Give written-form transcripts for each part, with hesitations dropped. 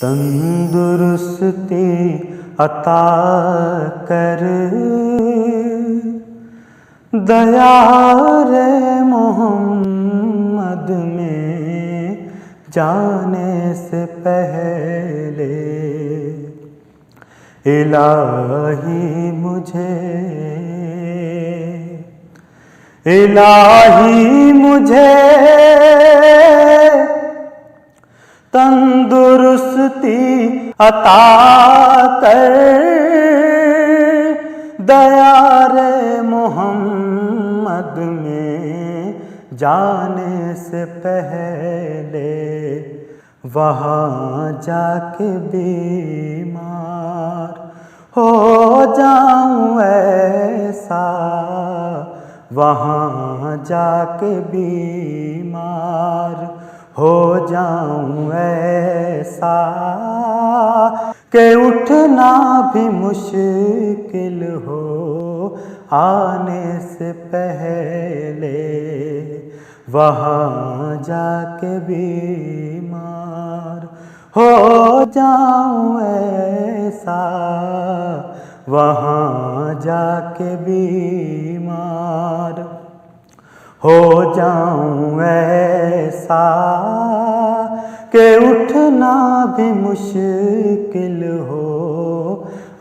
تندرستی عطا کر دیار محمد میں جانے سے پہلے الہی مجھے تندرستی عطا کر دیار محمد میں جانے سے پہلے وہاں جا کے بیمار ہو جاؤں ایسا، وہاں جا کے بیمار ہو جاؤں ایسا کہ اٹھنا بھی مشکل ہو آنے سے پہلے، وہاں جا کے بیمار ہو جاؤں ایسا، وہاں جا کے بیمار ہو جاؤں ایسا کہ اٹھنا بھی مشکل ہو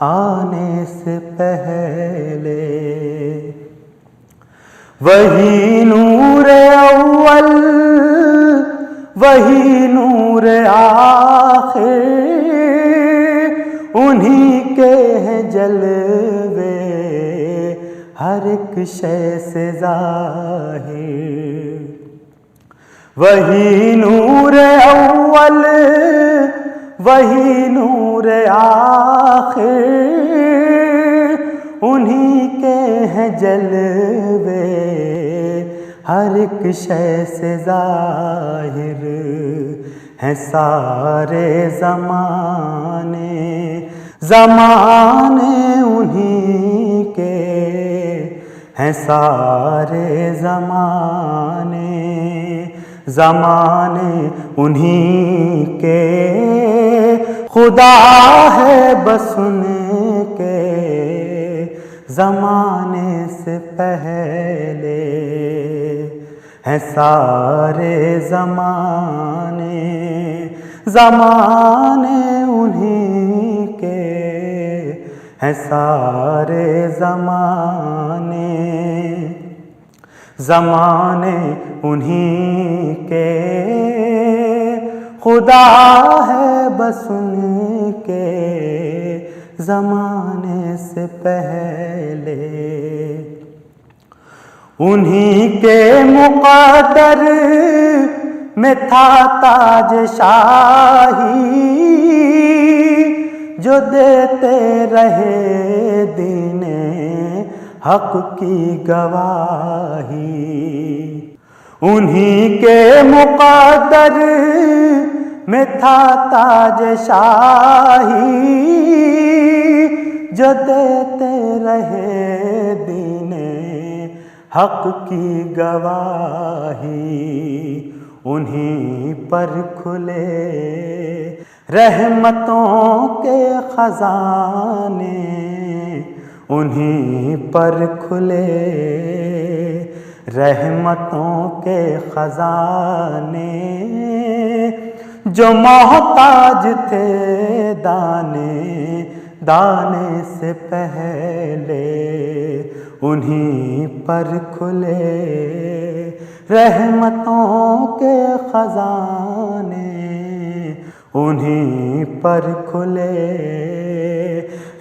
آنے سے پہلے۔ وہی نور اول وہی نور آخر، انہی کے ہیں جلوے ہر ایک شے سے ظاہر۔ وہی نور اول وہی نور آخر، انہی کے ہیں جلوے ہر ایک شے سے ظاہر ہیں۔ سارے زمانے انہی کے ہیں، سارے زمانے انہی کے، خدا ہے بس ان کے زمانے سے پہلے ہیں۔ سارے زمانے انہی کے ہیں، سارے زمانے انہی کے، خدا ہے بس ان کے زمانے سے پہلے۔ انہی کے مقدر میں تھا تاج شاہی، جو دیتے رہے دین حق کی گواہی۔ انہی کے مقدر میں تھا تاج شاہی، جو دیتے رہے دین حق کی گواہی۔ انہی پر کھلے رحمتوں کے خزانے، انہی پر کھلے رحمتوں کے خزانے، جو محتاج تھے دانے سے پہلے، انہی پر کھلے رحمتوں کے خزانے، انہی پر کھلے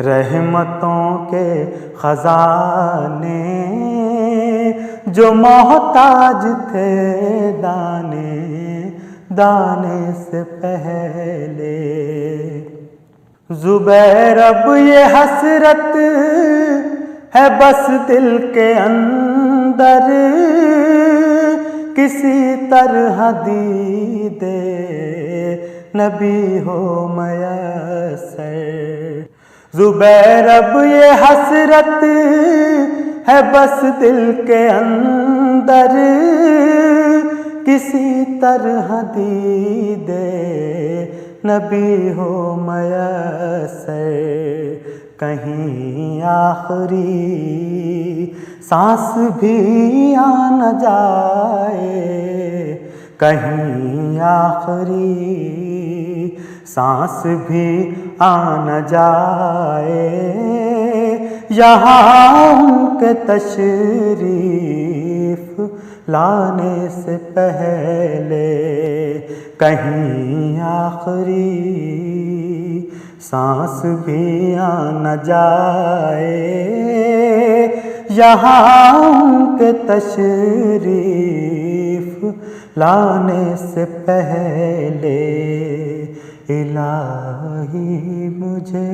رحمتوں کے خزانے، جو محتاج تھے دانے سے پہلے۔ زبیر اب یہ حسرت ہے بس دل کے اندر، کسی طرح دید نبی ہو میسر۔ زبیر اب یہ حسرت ہے بس دل کے اندر، کسی طرح دید نبی ہو میسر، کہیں آخری سانس بھی آ نہ جائے، کہیں آخری سانس بھی آ نہ جائے، یہاں ان کے تشریف لانے سے پہلے کہیں آخری سانس بھی آ نہ جائے، یہاں ان کے تشریف لانے سے پہلے الہی مجھے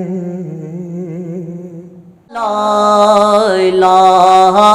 لا الہ